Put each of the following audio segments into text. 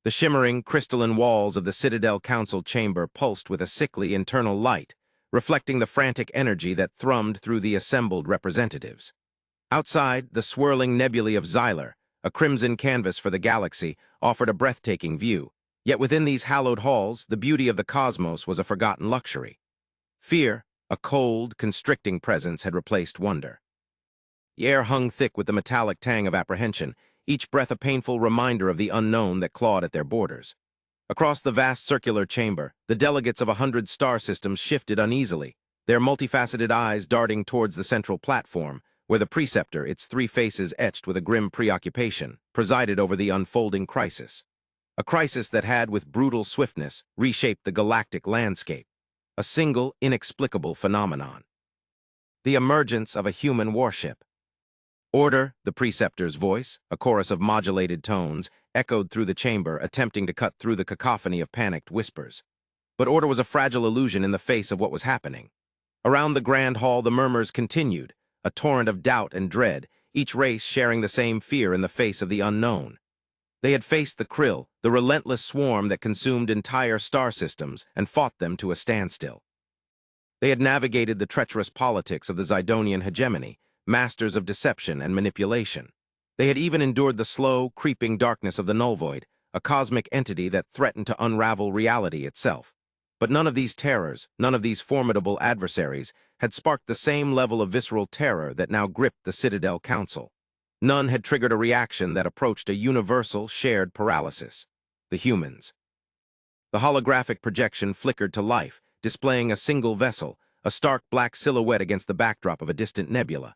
The shimmering, crystalline walls of the Citadel Council chamber pulsed with a sickly internal light, reflecting the frantic energy that thrummed through the assembled representatives. Outside, the swirling nebulae of Xylar, a crimson canvas for the galaxy, offered a breathtaking view. Yet within these hallowed halls, the beauty of the cosmos was a forgotten luxury. Fear, a cold, constricting presence, had replaced wonder. The air hung thick with the metallic tang of apprehension, each breath a painful reminder of the unknown that clawed at their borders. Across the vast circular chamber, the delegates of 100 star systems shifted uneasily, their multifaceted eyes darting towards the central platform, where the preceptor, its three faces etched with a grim preoccupation, presided over the unfolding crisis. A crisis that had, with brutal swiftness, reshaped the galactic landscape. A single, inexplicable phenomenon. The emergence of a human warship. Order, the preceptor's voice, a chorus of modulated tones, echoed through the chamber, attempting to cut through the cacophony of panicked whispers. But order was a fragile illusion in the face of what was happening. Around the grand hall, the murmurs continued, a torrent of doubt and dread, each race sharing the same fear in the face of the unknown. They had faced the Krill, the relentless swarm that consumed entire star systems, and fought them to a standstill. They had navigated the treacherous politics of the Zidonian hegemony, masters of deception and manipulation. They had even endured the slow, creeping darkness of the Null Void, a cosmic entity that threatened to unravel reality itself. But none of these terrors, none of these formidable adversaries, had sparked the same level of visceral terror that now gripped the Citadel Council. None had triggered a reaction that approached a universal, shared paralysis. The humans. The holographic projection flickered to life, displaying a single vessel, a stark black silhouette against the backdrop of a distant nebula.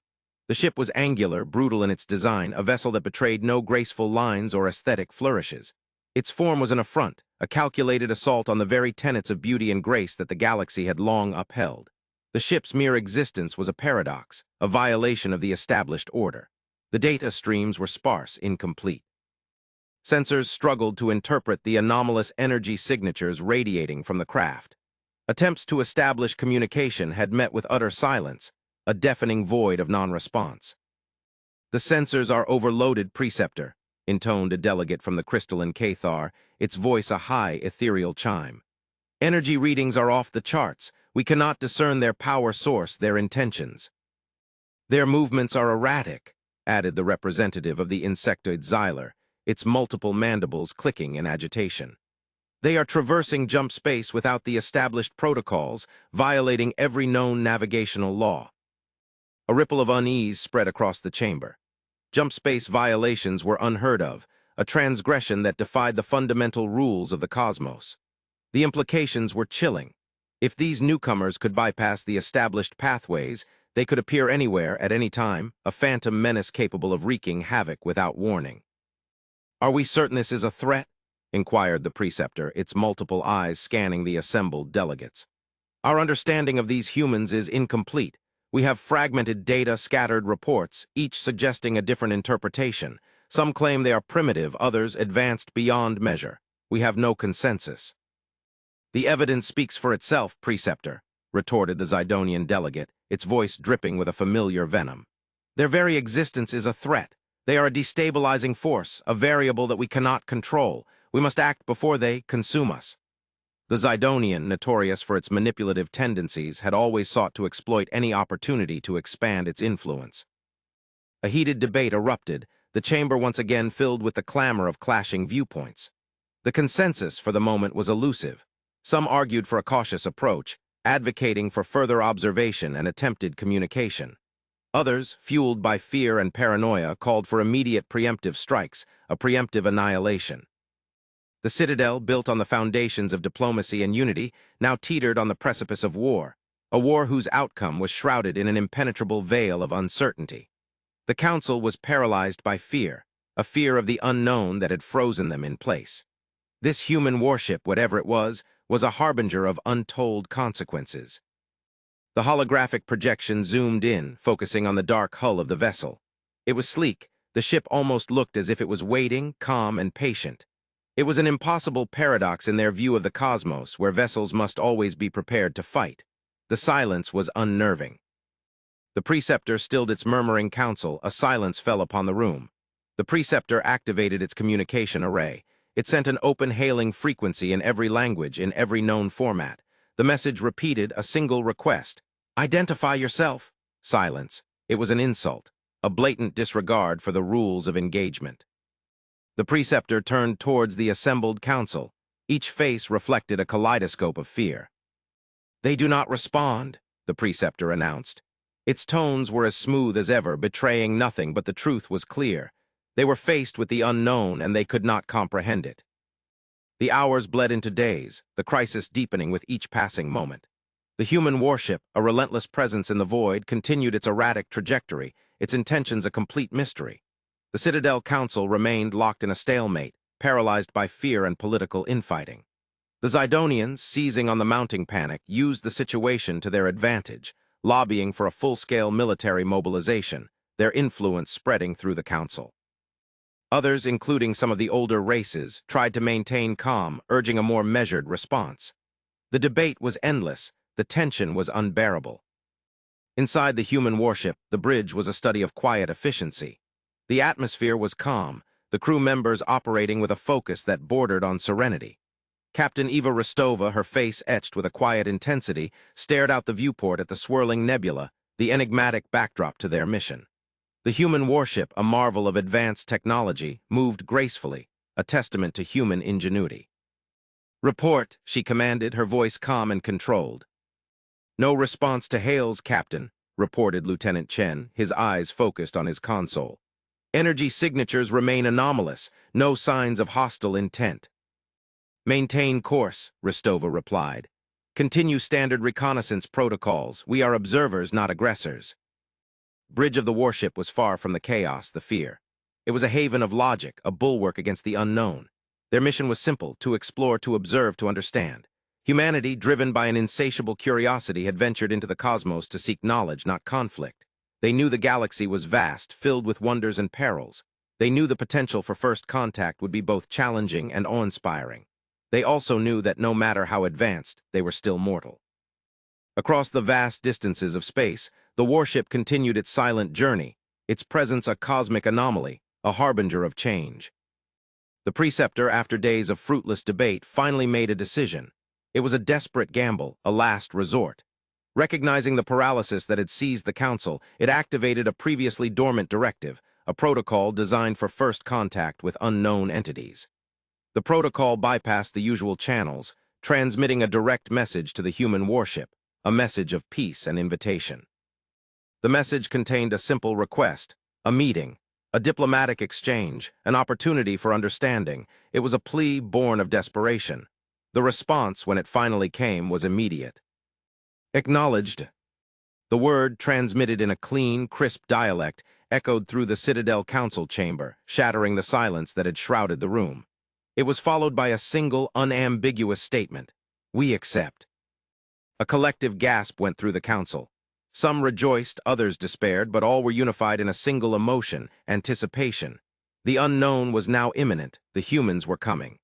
The ship was angular, brutal in its design, a vessel that betrayed no graceful lines or aesthetic flourishes. Its form was an affront, a calculated assault on the very tenets of beauty and grace that the galaxy had long upheld. The ship's mere existence was a paradox, a violation of the established order. The data streams were sparse, incomplete. Sensors struggled to interpret the anomalous energy signatures radiating from the craft. Attempts to establish communication had met with utter silence, a deafening void of non-response. "The sensors are overloaded, Preceptor," intoned a delegate from the crystalline Cathar, its voice a high, ethereal chime. "Energy readings are off the charts. We cannot discern their power source, their intentions." "Their movements are erratic," added the representative of the insectoid Xylar, its multiple mandibles clicking in agitation. "They are traversing jump space without the established protocols, violating every known navigational law." A ripple of unease spread across the chamber. Jump space violations were unheard of, a transgression that defied the fundamental rules of the cosmos. The implications were chilling. If these newcomers could bypass the established pathways, they could appear anywhere at any time, a phantom menace capable of wreaking havoc without warning. "Are we certain this is a threat?" inquired the preceptor, its multiple eyes scanning the assembled delegates. "Our understanding of these humans is incomplete. We have fragmented data, scattered reports, each suggesting a different interpretation. Some claim they are primitive, others advanced beyond measure. We have no consensus." "The evidence speaks for itself, Preceptor," retorted the Zidonian delegate, its voice dripping with a familiar venom. "Their very existence is a threat. They are a destabilizing force, a variable that we cannot control. We must act before they consume us." The Zidonian, notorious for its manipulative tendencies, had always sought to exploit any opportunity to expand its influence. A heated debate erupted, the chamber once again filled with the clamor of clashing viewpoints. The consensus, for the moment, was elusive. Some argued for a cautious approach, advocating for further observation and attempted communication. Others, fueled by fear and paranoia, called for immediate preemptive strikes, a preemptive annihilation. The Citadel, built on the foundations of diplomacy and unity, now teetered on the precipice of war, a war whose outcome was shrouded in an impenetrable veil of uncertainty. The Council was paralyzed by fear, a fear of the unknown that had frozen them in place. This human warship, whatever it was a harbinger of untold consequences. The holographic projection zoomed in, focusing on the dark hull of the vessel. It was sleek. The ship almost looked as if it was waiting, calm and patient. It was an impossible paradox in their view of the cosmos, where vessels must always be prepared to fight. The silence was unnerving. The preceptor stilled its murmuring counsel. A silence fell upon the room. The preceptor activated its communication array. It sent an open hailing frequency in every language, in every known format. The message repeated a single request. Identify yourself. Silence. It was an insult, a blatant disregard for the rules of engagement. The preceptor turned towards the assembled council. Each face reflected a kaleidoscope of fear. They do not respond, the preceptor announced. Its tones were as smooth as ever, betraying nothing, but the truth was clear. They were faced with the unknown, and they could not comprehend it. The hours bled into days, the crisis deepening with each passing moment. The human warship, a relentless presence in the void, continued its erratic trajectory, its intentions a complete mystery. The Citadel Council remained locked in a stalemate, paralyzed by fear and political infighting. The Zidonians, seizing on the mounting panic, used the situation to their advantage, lobbying for a full-scale military mobilization, their influence spreading through the council. Others, including some of the older races, tried to maintain calm, urging a more measured response. The debate was endless, the tension was unbearable. Inside the human warship, the bridge was a study of quiet efficiency. The atmosphere was calm, the crew members operating with a focus that bordered on serenity. Captain Eva Rostova, her face etched with a quiet intensity, stared out the viewport at the swirling nebula, the enigmatic backdrop to their mission. The human warship, a marvel of advanced technology, moved gracefully, a testament to human ingenuity. "Report," she commanded, her voice calm and controlled. "No response to hails, Captain," reported Lieutenant Chen, his eyes focused on his console. "Energy signatures remain anomalous, no signs of hostile intent." "Maintain course," Rostova replied. "Continue standard reconnaissance protocols. We are observers, not aggressors." Bridge of the warship was far from the chaos, the fear. It was a haven of logic, a bulwark against the unknown. Their mission was simple: to explore, to observe, to understand. Humanity, driven by an insatiable curiosity, had ventured into the cosmos to seek knowledge, not conflict. They knew the galaxy was vast, filled with wonders and perils. They knew the potential for first contact would be both challenging and awe-inspiring. They also knew that no matter how advanced, they were still mortal. Across the vast distances of space, the warship continued its silent journey, its presence a cosmic anomaly, a harbinger of change. The preceptor, after days of fruitless debate, finally made a decision. It was a desperate gamble, a last resort. Recognizing the paralysis that had seized the council, it activated a previously dormant directive, a protocol designed for first contact with unknown entities. The protocol bypassed the usual channels, transmitting a direct message to the human warship, a message of peace and invitation. The message contained a simple request, a meeting, a diplomatic exchange, an opportunity for understanding. It was a plea born of desperation. The response, when it finally came, was immediate. "Acknowledged." The word, transmitted in a clean, crisp dialect, echoed through the Citadel Council chamber, shattering the silence that had shrouded the room. It was followed by a single, unambiguous statement: "We accept." A collective gasp went through the council. Some rejoiced, others despaired, but all were unified in a single emotion: anticipation. The unknown was now imminent, the humans were coming.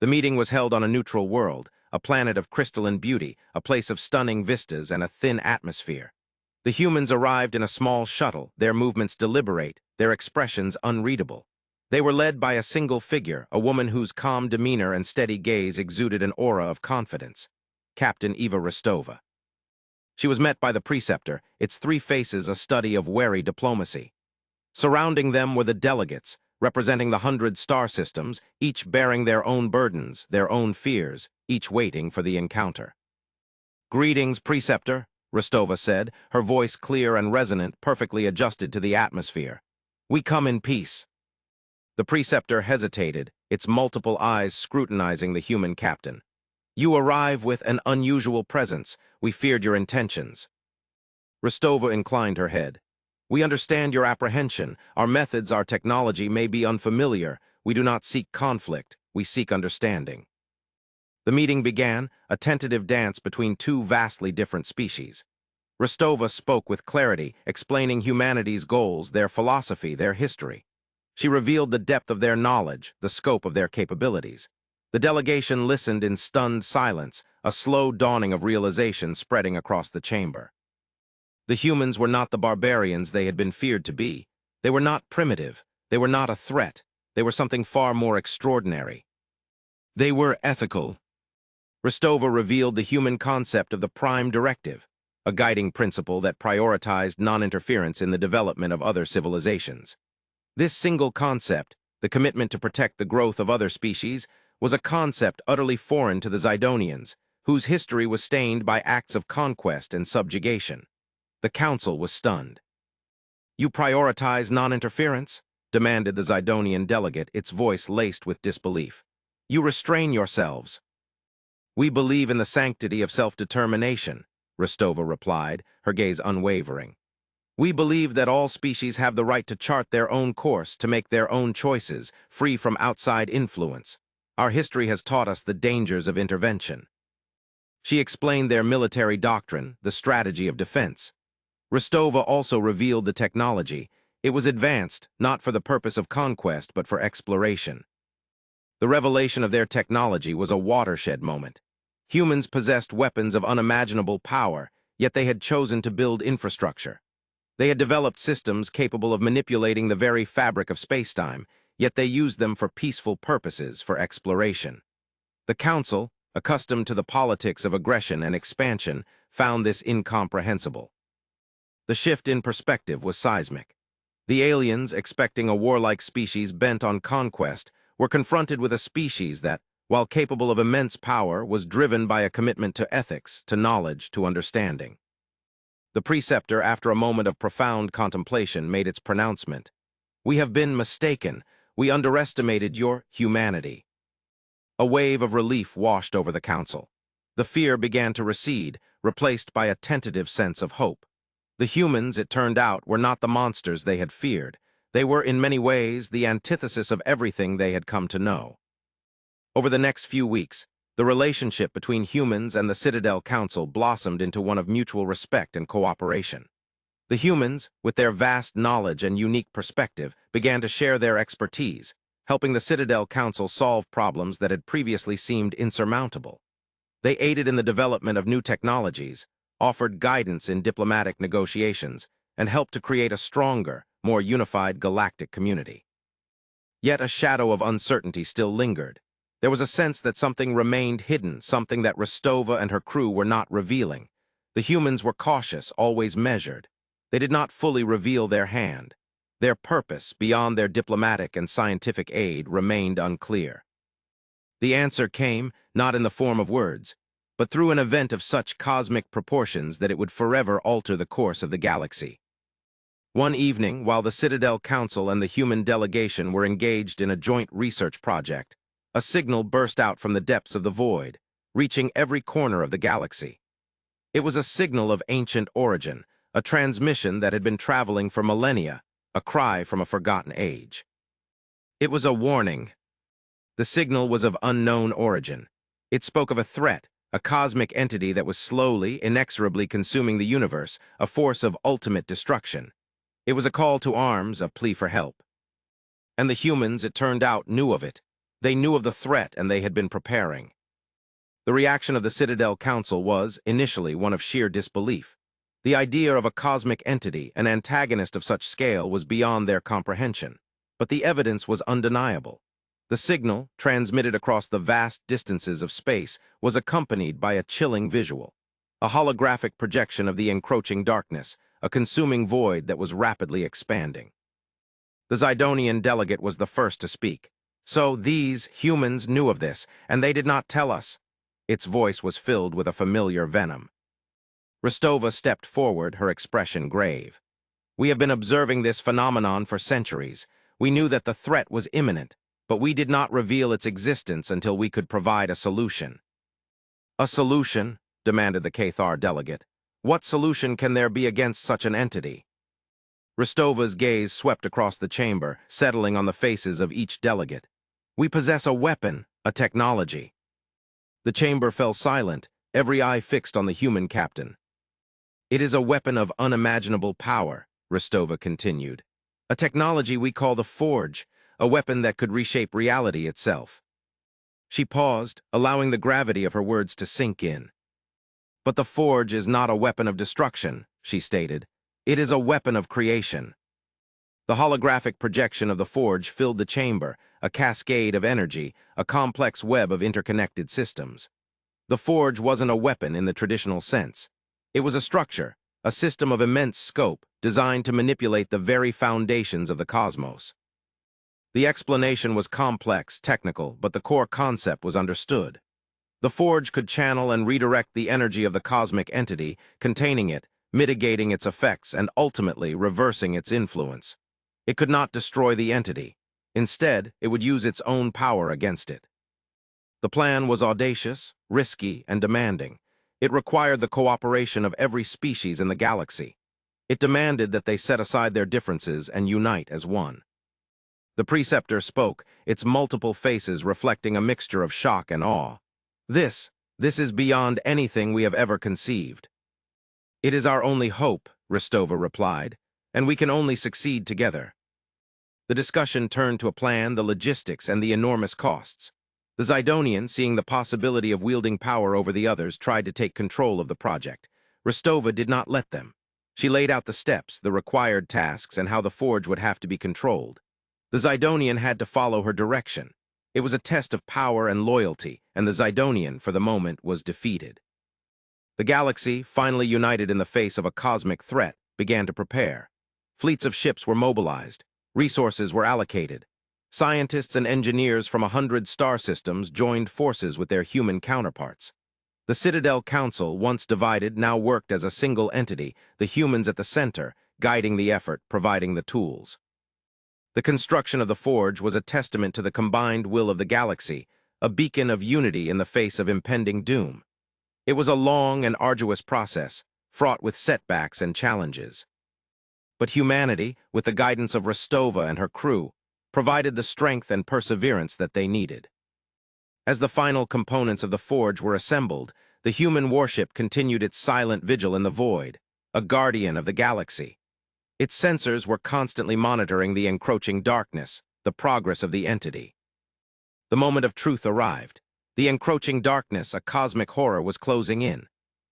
The meeting was held on a neutral world, a planet of crystalline beauty, a place of stunning vistas and a thin atmosphere. The humans arrived in a small shuttle, their movements deliberate, their expressions unreadable. They were led by a single figure, a woman whose calm demeanor and steady gaze exuded an aura of confidence: Captain Eva Rostova. She was met by the preceptor, its three faces a study of wary diplomacy. Surrounding them were the delegates, representing the 100 star systems, each bearing their own burdens, their own fears, each waiting for the encounter. "Greetings, preceptor," Rostova said, her voice clear and resonant, perfectly adjusted to the atmosphere. "We come in peace." The preceptor hesitated, its multiple eyes scrutinizing the human captain. "You arrive with an unusual presence. We feared your intentions." Rostova inclined her head. "We understand your apprehension. Our methods, our technology may be unfamiliar. We do not seek conflict. We seek understanding." The meeting began, a tentative dance between two vastly different species. Rostova spoke with clarity, explaining humanity's goals, their philosophy, their history. She revealed the depth of their knowledge, the scope of their capabilities. The delegation listened in stunned silence, a slow dawning of realization spreading across the chamber. The humans were not the barbarians they had been feared to be. They were not primitive. They were not a threat. They were something far more extraordinary. They were ethical. Rostova revealed the human concept of the Prime Directive, a guiding principle that prioritized non-interference in the development of other civilizations. This single concept, the commitment to protect the growth of other species, was a concept utterly foreign to the Zidonians, whose history was stained by acts of conquest and subjugation. The council was stunned. "You prioritize non-interference?" demanded the Zidonian delegate, its voice laced with disbelief. "You restrain yourselves." "We believe in the sanctity of self-determination," Rostova replied, her gaze unwavering. "We believe that all species have the right to chart their own course, to make their own choices, free from outside influence. Our history has taught us the dangers of intervention." She explained their military doctrine, the strategy of defense. Rostova also revealed the technology. It was advanced, not for the purpose of conquest, but for exploration. The revelation of their technology was a watershed moment. Humans possessed weapons of unimaginable power, yet they had chosen to build infrastructure. They had developed systems capable of manipulating the very fabric of spacetime, yet they used them for peaceful purposes, for exploration. The Council, accustomed to the politics of aggression and expansion, found this incomprehensible. The shift in perspective was seismic. The aliens, expecting a warlike species bent on conquest, were confronted with a species that, while capable of immense power, was driven by a commitment to ethics, to knowledge, to understanding. The preceptor, after a moment of profound contemplation, made its pronouncement. "We have been mistaken. We underestimated your humanity." A wave of relief washed over the council. The fear began to recede, replaced by a tentative sense of hope. The humans, it turned out, were not the monsters they had feared. They were, in many ways, the antithesis of everything they had come to know. Over the next few weeks, the relationship between humans and the Citadel Council blossomed into one of mutual respect and cooperation. The humans, with their vast knowledge and unique perspective, began to share their expertise, helping the Citadel Council solve problems that had previously seemed insurmountable. They aided in the development of new technologies, offered guidance in diplomatic negotiations, and helped to create a stronger, more unified galactic community. Yet a shadow of uncertainty still lingered. There was a sense that something remained hidden, something that Rostova and her crew were not revealing. The humans were cautious, always measured. They did not fully reveal their hand. Their purpose, beyond their diplomatic and scientific aid, remained unclear. The answer came, not in the form of words, but through an event of such cosmic proportions that it would forever alter the course of the galaxy. One evening, while the Citadel Council and the human delegation were engaged in a joint research project, a signal burst out from the depths of the void, reaching every corner of the galaxy. It was a signal of ancient origin, a transmission that had been traveling for millennia, a cry from a forgotten age. It was a warning. The signal was of unknown origin. It spoke of a threat, a cosmic entity that was slowly, inexorably consuming the universe, a force of ultimate destruction. It was a call to arms, a plea for help. And the humans, it turned out, knew of it. They knew of the threat, and they had been preparing. The reaction of the Citadel Council was, initially, one of sheer disbelief. The idea of a cosmic entity, an antagonist of such scale, was beyond their comprehension. But the evidence was undeniable. The signal, transmitted across the vast distances of space, was accompanied by a chilling visual. A holographic projection of the encroaching darkness, a consuming void that was rapidly expanding. The Zidonian delegate was the first to speak. "So these humans knew of this, and they did not tell us." Its voice was filled with a familiar venom. Rostova stepped forward, her expression grave. "We have been observing this phenomenon for centuries. We knew that the threat was imminent, but we did not reveal its existence until we could provide a solution." "A solution?" demanded the Cathar delegate. "What solution can there be against such an entity?" Rostova's gaze swept across the chamber, settling on the faces of each delegate. "We possess a weapon, a technology." The chamber fell silent, every eye fixed on the human captain. "It is a weapon of unimaginable power," Rostova continued. "A technology we call the Forge, a weapon that could reshape reality itself." She paused, allowing the gravity of her words to sink in. "But the Forge is not a weapon of destruction," she stated. "It is a weapon of creation." The holographic projection of the forge filled the chamber, a cascade of energy, a complex web of interconnected systems. The forge wasn't a weapon in the traditional sense. It was a structure, a system of immense scope, designed to manipulate the very foundations of the cosmos. The explanation was complex, technical, but the core concept was understood. The forge could channel and redirect the energy of the cosmic entity, containing it, mitigating its effects, and ultimately reversing its influence. It could not destroy the entity. Instead, it would use its own power against it. The plan was audacious, risky, and demanding. It required the cooperation of every species in the galaxy. It demanded that they set aside their differences and unite as one. The preceptor spoke, its multiple faces reflecting a mixture of shock and awe. This is beyond anything we have ever conceived. It is our only hope, Ristova replied, and we can only succeed together. The discussion turned to a plan, the logistics, and the enormous costs. The Zidonian, seeing the possibility of wielding power over the others, tried to take control of the project. Ristova did not let them. She laid out the steps, the required tasks, and how the forge would have to be controlled. The Zidonian had to follow her direction. It was a test of power and loyalty, and the Zidonian, for the moment, was defeated. The galaxy, finally united in the face of a cosmic threat, began to prepare. Fleets of ships were mobilized. Resources were allocated. Scientists and engineers from 100 star systems joined forces with their human counterparts. The Citadel Council, once divided, now worked as a single entity, the humans at the center, guiding the effort, providing the tools. The construction of the forge was a testament to the combined will of the galaxy, a beacon of unity in the face of impending doom. It was a long and arduous process, fraught with setbacks and challenges. But humanity, with the guidance of Ristova and her crew, provided the strength and perseverance that they needed. As the final components of the forge were assembled, the human warship continued its silent vigil in the void, a guardian of the galaxy. Its sensors were constantly monitoring the encroaching darkness, the progress of the entity. The moment of truth arrived. The encroaching darkness, a cosmic horror, was closing in.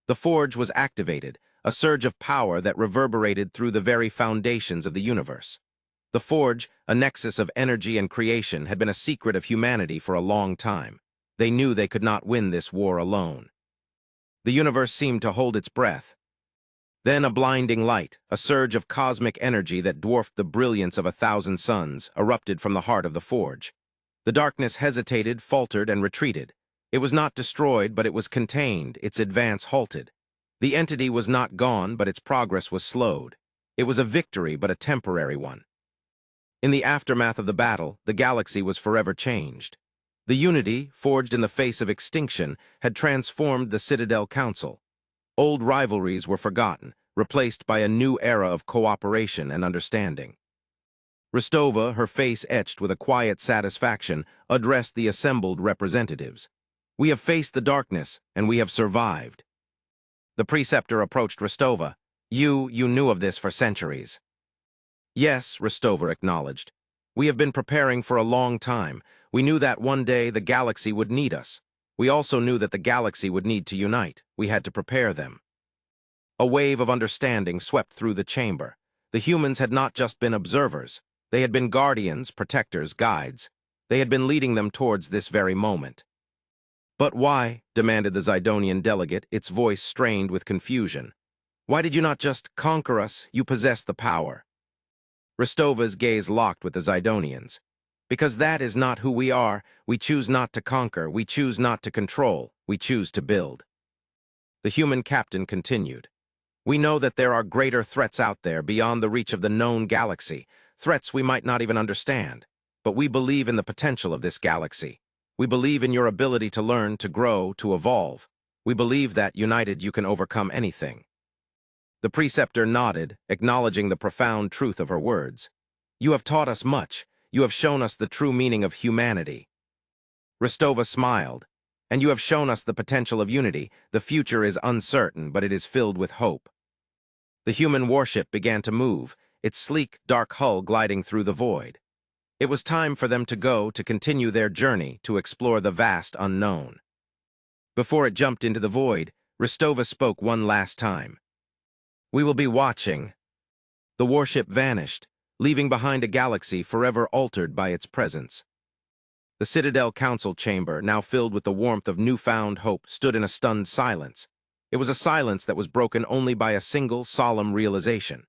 The forge was activated, a surge of power that reverberated through the very foundations of the universe. The forge, a nexus of energy and creation, had been a secret of humanity for a long time. They knew they could not win this war alone. The universe seemed to hold its breath. Then a blinding light, a surge of cosmic energy that dwarfed the brilliance of 1,000 suns, erupted from the heart of the forge. The darkness hesitated, faltered, and retreated. It was not destroyed, but it was contained, its advance halted. The entity was not gone, but its progress was slowed. It was a victory, but a temporary one. In the aftermath of the battle, the galaxy was forever changed. The unity, forged in the face of extinction, had transformed the Citadel Council. Old rivalries were forgotten, replaced by a new era of cooperation and understanding. Ristova, her face etched with a quiet satisfaction, addressed the assembled representatives. "We have faced the darkness, and we have survived." The preceptor approached Ristova. You knew of this for centuries." "Yes," Ristova acknowledged. "We have been preparing for a long time. We knew that one day the galaxy would need us. We also knew that the galaxy would need to unite. We had to prepare them." A wave of understanding swept through the chamber. The humans had not just been observers. They had been guardians, protectors, guides. They had been leading them towards this very moment. "But why?" demanded the Zidonian delegate, its voice strained with confusion. "Why did you not just conquer us? You possess the power." Ristova's gaze locked with the Zidonians. "Because that is not who we are. We choose not to conquer. We choose not to control. We choose to build." The human captain continued. "We know that there are greater threats out there beyond the reach of the known galaxy, threats we might not even understand. But we believe in the potential of this galaxy. We believe in your ability to learn, to grow, to evolve. We believe that, united, you can overcome anything." The preceptor nodded, acknowledging the profound truth of her words. "You have taught us much. You have shown us the true meaning of humanity." Ristova smiled. "And you have shown us the potential of unity. The future is uncertain, but it is filled with hope." The human warship began to move, its sleek, dark hull gliding through the void. It was time for them to go, to continue their journey, to explore the vast unknown. Before it jumped into the void, Ristova spoke one last time. "We will be watching." The warship vanished, leaving behind a galaxy forever altered by its presence. The Citadel Council chamber, now filled with the warmth of newfound hope, stood in a stunned silence. It was a silence that was broken only by a single, solemn realization.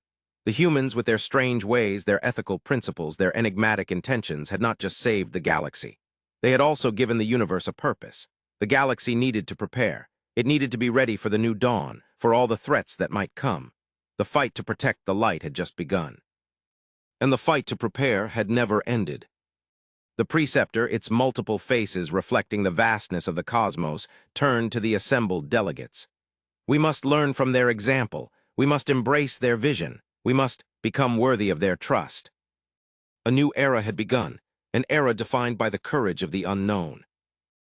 The humans, with their strange ways, their ethical principles, their enigmatic intentions, had not just saved the galaxy. They had also given the universe a purpose. The galaxy needed to prepare. It needed to be ready for the new dawn, for all the threats that might come. The fight to protect the light had just begun. And the fight to prepare had never ended. The preceptor, its multiple faces reflecting the vastness of the cosmos, turned to the assembled delegates. We must learn from their example. We must embrace their vision. We must become worthy of their trust. A new era had begun, an era defined by the courage of the unknown.